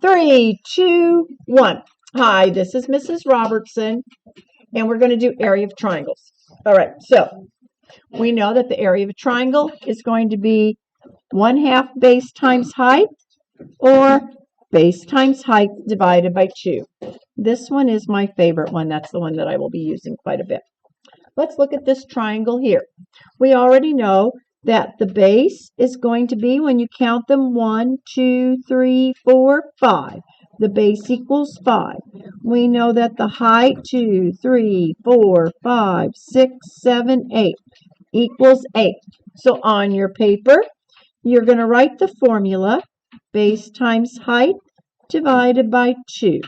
3, 2, 1. Hi, this is Mrs. Robertson, and we're going to do area of triangles. All right, so we know that the area of a triangle is going to be 1/2 base times height, or base times height divided by 2. This one is my favorite one. That's the one that I will be using quite a bit. Let's look at this triangle here. We already know that the base is going to be, when you count them, 1, 2, 3, 4, 5. The base equals 5. We know that the height, 2, 3, 4, 5, 6, 7, 8, equals 8. So on your paper, you're going to write the formula, base times height divided by 2.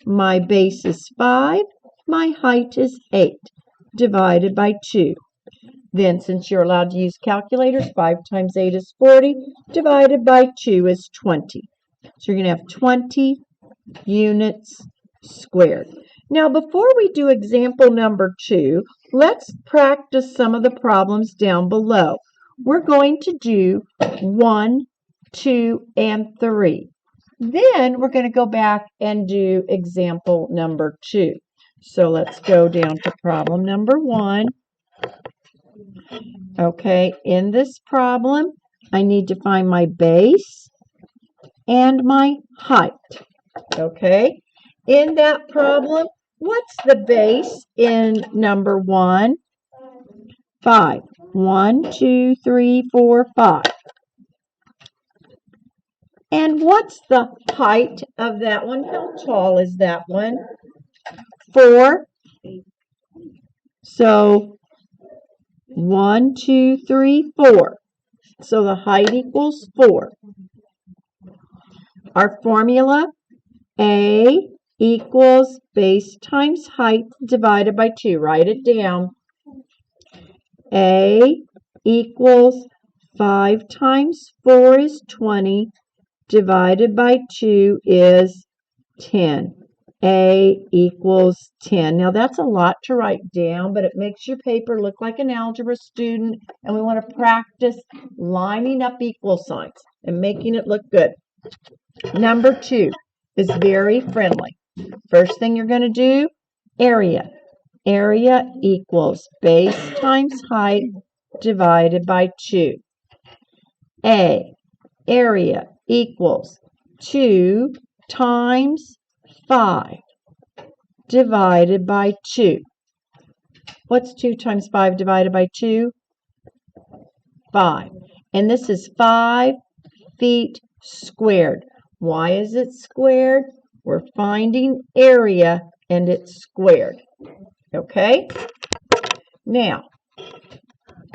My base is 5, my height is 8, divided by 2. Then, since you're allowed to use calculators, 5 times 8 is 40, divided by 2 is 20. So you're going to have 20 units squared. Now, before we do example number 2, let's practice some of the problems down below. We're going to do 1, 2, and 3. Then we're going to go back and do example number 2. So let's go down to problem number 1. Okay, in this problem, I need to find my base and my height. Okay, in that problem, what's the base in number 1? 5. 1, 2, 3, 4, 5. And what's the height of that one? How tall is that one? 4. So 1, 2, 3, 4. So the height equals 4. Our formula, A equals base times height divided by 2. Write it down. A equals 5 times 4 is 20, divided by 2 is 10. A equals 10. Now that's a lot to write down, but it makes your paper look like an algebra student, and we want to practice lining up equal signs and making it look good. Number 2 is very friendly. First thing you're going to do, area. Area equals base times height divided by 2. A, area equals 2 times 5 divided by 2. What's 2 times 5 divided by 2? 5. And this is 5 feet squared. Why is it squared? We're finding area and it's squared. Okay? Now,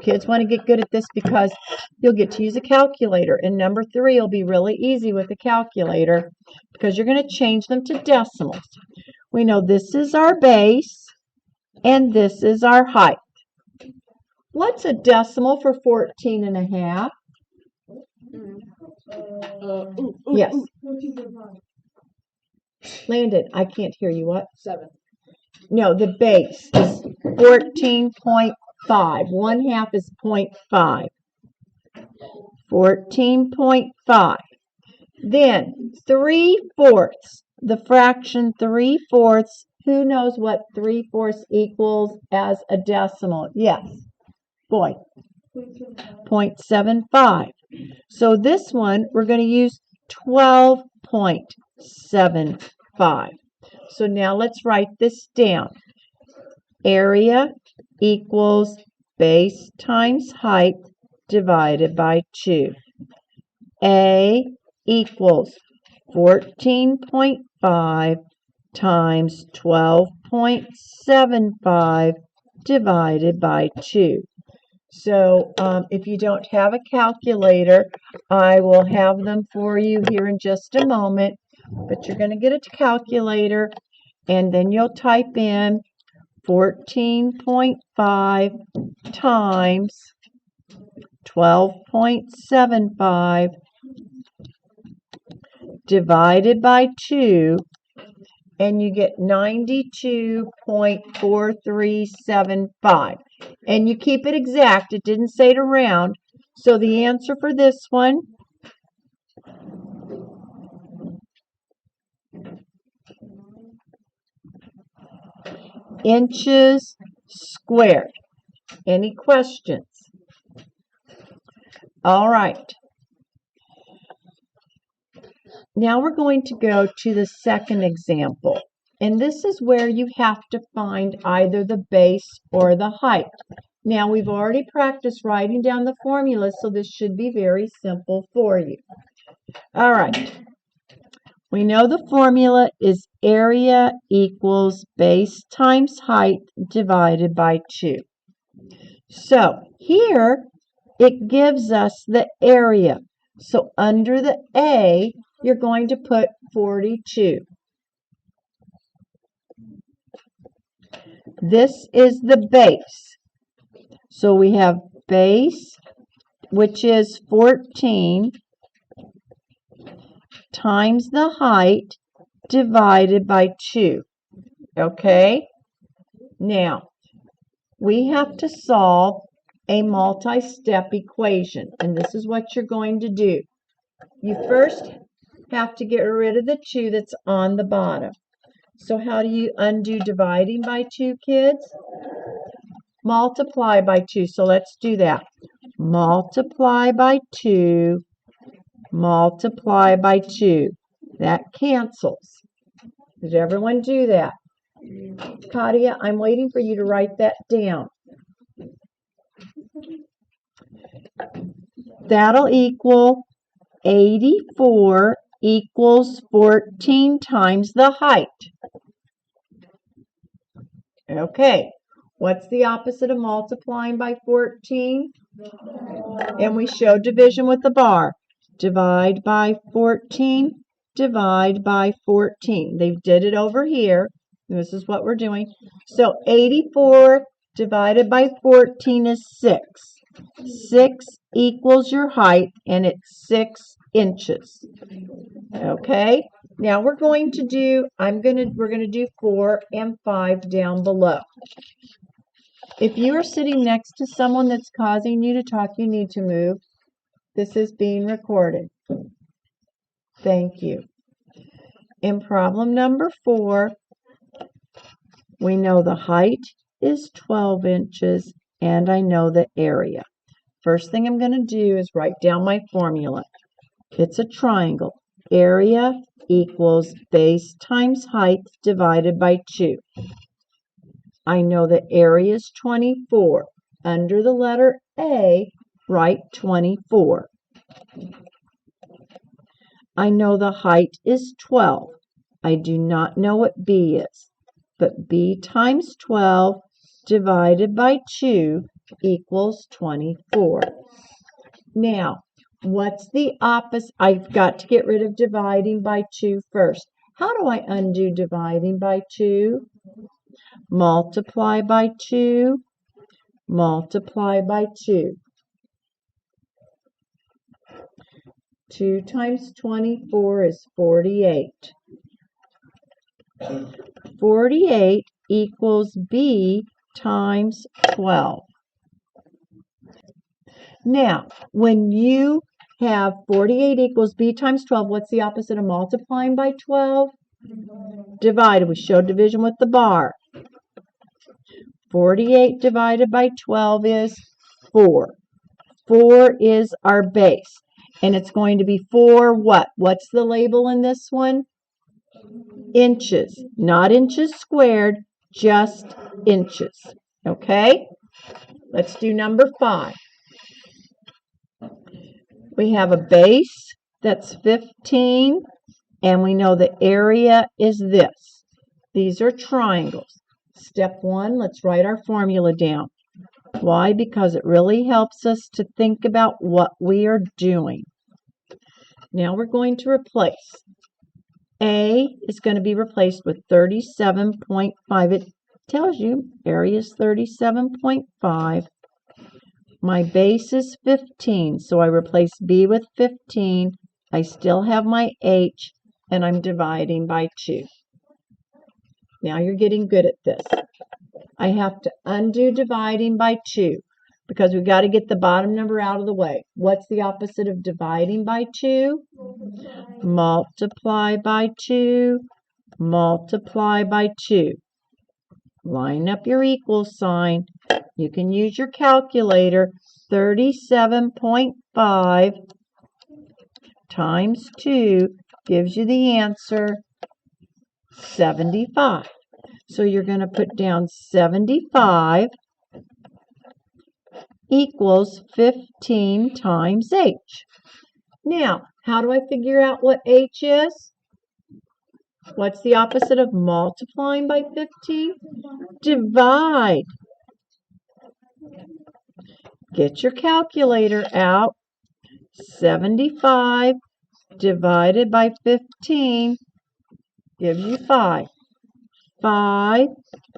kids want to get good at this because you'll get to use a calculator. And number 3 will be really easy with a calculator because you're going to change them to decimals. We know this is our base and this is our height. What's a decimal for 14.5? Yes. Landon, I can't hear you. What? 7. No, the base is 14.5. 1/2 is 0.5. 14.5. Then 3/4. The fraction 3/4. Who knows what 3/4 equals as a decimal? Yes. Boy. 0.75. So this one, we're going to use 12.75. So now let's write this down. Area equals base times height divided by 2. A equals 14.5 times 12.75 divided by 2. So if you don't have a calculator, I will have them for you here in just a moment. But you're going to get a calculator, and then you'll type in 14.5 times 12.75 divided by 2, and you get 92.4375. And you keep it exact. It didn't say to round. So the answer for this one inches squared. Any questions? All right. Now we're going to go to the second example. And this is where you have to find either the base or the height. Now we've already practiced writing down the formula, so this should be very simple for you. All right. We know the formula is area equals base times height divided by 2. So here it gives us the area. So under the A, you're going to put 42. This is the base. So we have base, which is 14, times the height divided by 2. Okay? Now, we have to solve a multi-step equation, and this is what you're going to do. You first have to get rid of the 2 that's on the bottom. So how do you undo dividing by 2, kids? Multiply by 2. So let's do that. Multiply by 2. Multiply by 2. That cancels. Did everyone do that? Katia, I'm waiting for you to write that down. That'll equal 84 equals 14 times the height. Okay, what's the opposite of multiplying by 14? And we show division with the bar. Divide by 14, divide by 14. They did it over here. This is what we're doing. So 84 divided by 14 is 6. 6 equals your height, and it's 6 inches. Okay, now we're going to do, we're going to do 4 and 5 down below. If you are sitting next to someone that's causing you to talk, you need to move. This is being recorded. Thank you. In problem number 4, we know the height is 12 inches, and I know the area. First thing I'm going to do is write down my formula. It's a triangle. Area equals base times height divided by 2. I know the area is 24. Under the letter A, write 24. I know the height is 12. I do not know what B is, but B times 12 divided by 2 equals 24. Now, what's the opposite? I've got to get rid of dividing by 2 first. How do I undo dividing by 2? Multiply by 2. Multiply by 2. 2 times 24 is 48. 48 equals B times 12. Now, when you have 48 equals B times 12, what's the opposite of multiplying by 12? Divided. We showed division with the bar. 48 divided by 12 is 4. 4 is our base. And it's going to be 4 what? What's the label in this one? Inches. Not inches squared, just inches. Okay? Let's do number 5. We have a base that's 15, and we know the area is this. These are triangles. Step 1, let's write our formula down. Why? Because it really helps us to think about what we are doing. Now we're going to replace. A is going to be replaced with 37.5. It tells you area is 37.5. My base is 15, so I replace B with 15. I still have my H, and I'm dividing by 2. Now you're getting good at this. I have to undo dividing by 2 because we've got to get the bottom number out of the way. What's the opposite of dividing by 2? Multiply by 2. Multiply by 2. line up your equal sign. You can use your calculator. 37.5 times 2 gives you the answer 75. So you're going to put down 75 equals 15 times h. Now, how do I figure out what h is? What's the opposite of multiplying by 15? Divide. Get your calculator out. 75 divided by 15 gives you 5. 5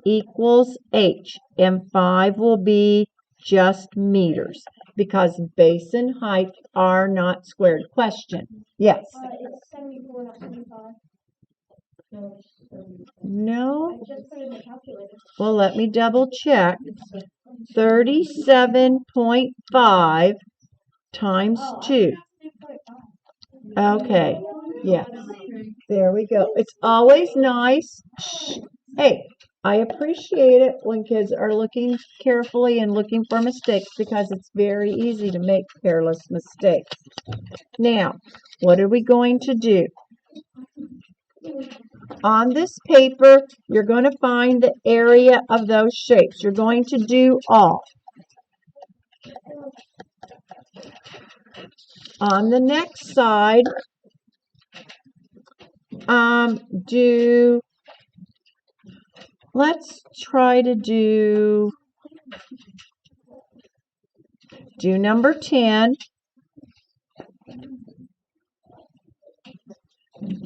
equals h, and 5 will be just meters because base and height are not squared. Question. Yes. It's 74, not 75. No. I just put it in the calculator. Well, let me double check. 37.5 times 2. Okay. Yes. There we go. It's always nice. Shh. Hey, I appreciate it when kids are looking carefully and looking for mistakes because it's very easy to make careless mistakes. Now, what are we going to do? On this paper, you're going to find the area of those shapes. You're going to do all. On the next side, let's try to do number 10.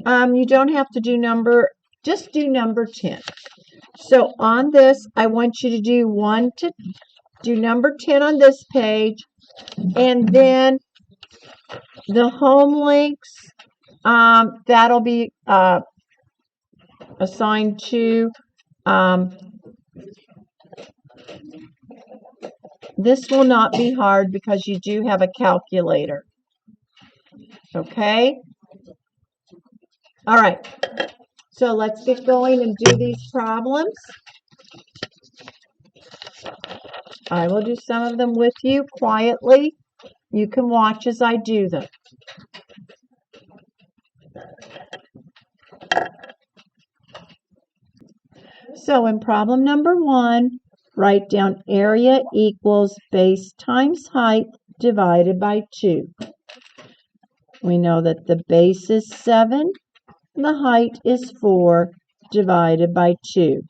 You don't have to do just do number 10. So on this, I want you to do number 10 on this page, and then the home links, that'll be assigned to, this will not be hard because you do have a calculator. Okay? All right. So let's get going and do these problems. I will do some of them with you quietly. You can watch as I do them. So in problem number 1, write down area equals base times height divided by 2. We know that the base is 7, the height is 4 divided by 2.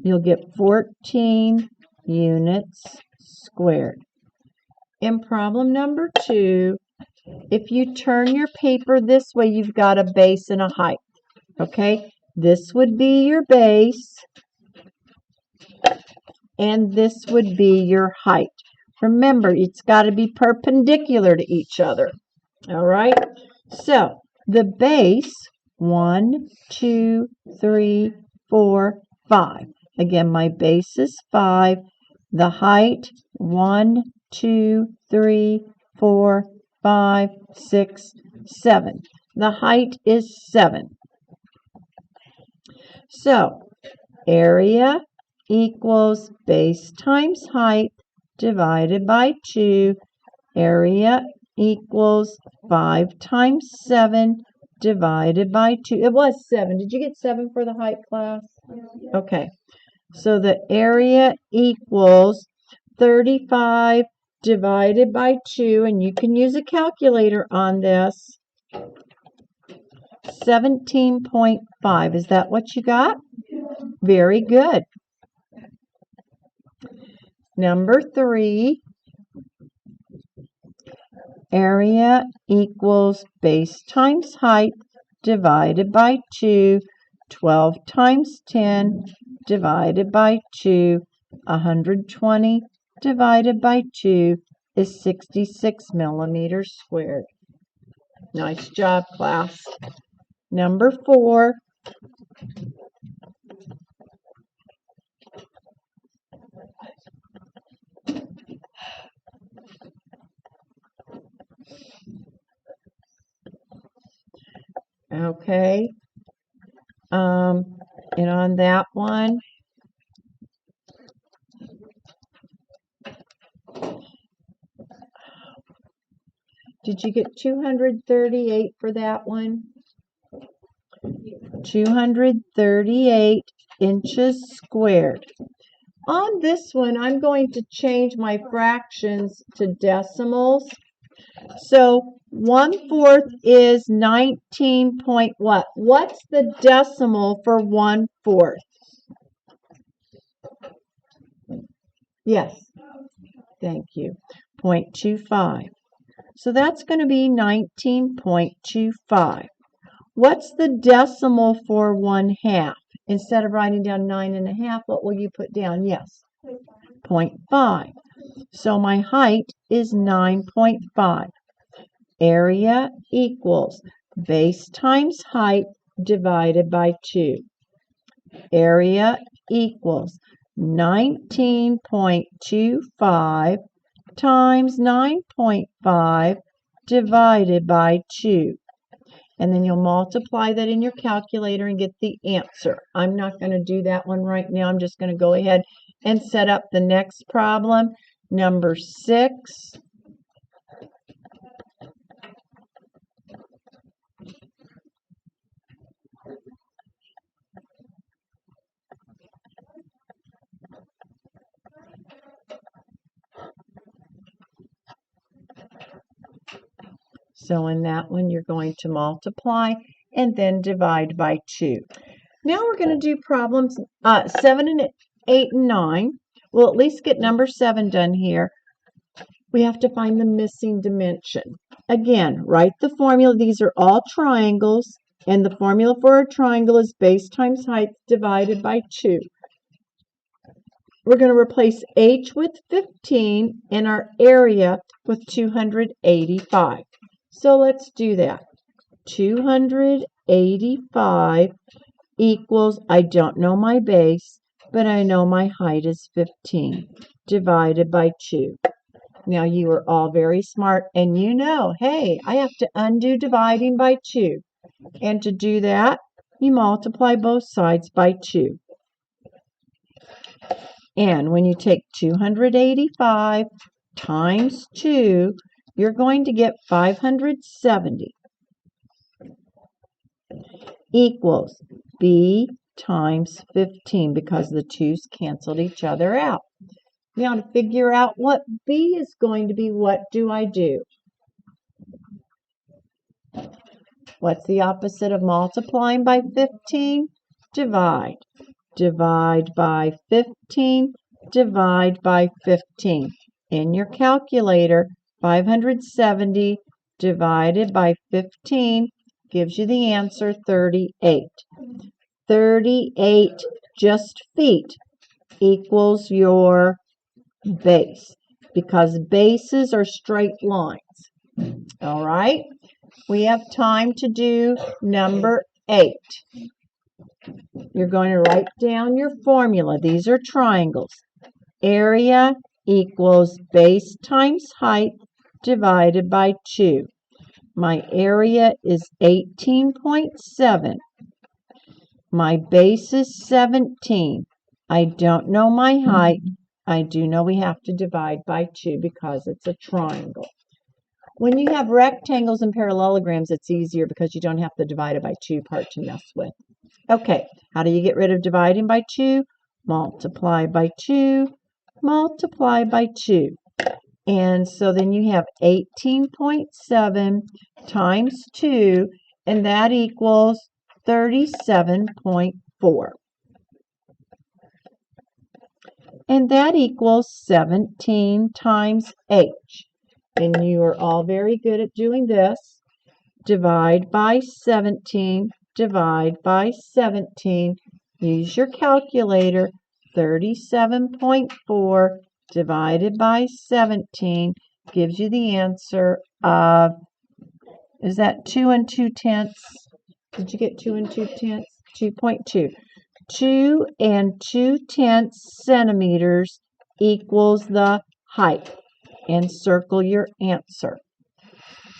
You'll get 14 units squared. In problem number 2, if you turn your paper this way, you've got a base and a height. Okay? This would be your base, and this would be your height. Remember, it's got to be perpendicular to each other. All right? So, the base, 1, 2, 3, 4, 5. Again, my base is 5. The height, 1, 2, 3, 4, 5, 6, 7. The height is 7. So, area equals base times height divided by 2. Area equals 5 times 7 divided by 2. It was 7. Did you get 7 for the height, class? Okay. So the area equals 35 divided by 2, and you can use a calculator on this. 17.5. Is that what you got? Very good. Number 3, area equals base times height divided by 2. 12 times 10 divided by 2. 120 divided by 2 is 66 millimeters squared. Nice job, class. Number 4, okay. And on that one, did you get 238 for that one? 238 inches squared. On this one, I'm going to change my fractions to decimals. So 1/4 is 19 point what? What's the decimal for 1/4? Yes. Thank you. 0.25. So that's going to be 19.25. What's the decimal for 1/2? Instead of writing down 9 1/2, what will you put down? Yes. 0.5. So my height is 9.5. Area equals base times height divided by 2. Area equals 19.25 times 9.5 divided by 2. And then you'll multiply that in your calculator and get the answer. I'm not going to do that one right now. I'm just going to go ahead and set up the next problem, number 6. So in that one, you're going to multiply and then divide by 2. Now we're going to do problems 7 and 8 and 9. We'll at least get number 7 done here. We have to find the missing dimension. Again, write the formula. These are all triangles, and the formula for a triangle is base times height divided by 2. We're going to replace h with 15 and our area with 285. So let's do that. 285 equals, I don't know my base, but I know my height is 15, divided by 2. Now you are all very smart, and you know, hey, I have to undo dividing by 2. And to do that, you multiply both sides by 2. And when you take 285 times 2, you're going to get 570 equals b times 15 because the 2's canceled each other out. Now to figure out what b is going to be, what do I do? What's the opposite of multiplying by 15? Divide. Divide by 15, divide by 15. In your calculator, 570 divided by 15 gives you the answer 38. 38 just feet equals your base because bases are straight lines. All right, we have time to do number 8. You're going to write down your formula. These are triangles. Area equals base times height divided by 2. My area is 18.7. My base is 17. I don't know my height. I do know we have to divide by 2 because it's a triangle. When you have rectangles and parallelograms, it's easier because you don't have the divided by 2 part to mess with. Okay, how do you get rid of dividing by 2? Multiply by 2, multiply by 2. And so then you have 18.7 times 2, and that equals 37.4. And that equals 17 times h. And you are all very good at doing this. Divide by 17, divide by 17. Use your calculator. 37.4 divided by 17 gives you the answer of, is that 2 2/10? Did you get 2 2/10? 2.2. 2 2/10 centimeters equals the height. And circle your answer.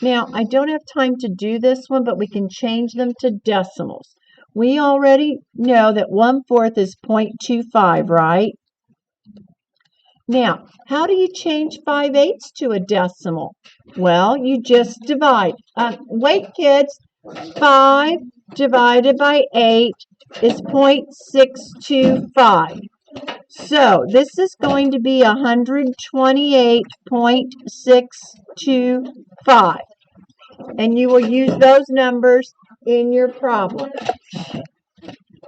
Now, I don't have time to do this one, but we can change them to decimals. we already know that 1/4 is 0.25, right? Now, how do you change 5/8 to a decimal? Well, you just divide. Wait, kids. 5 divided by 8 is 0.625. So this is going to be 128.625. And you will use those numbers in your problem.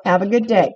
Have a good day.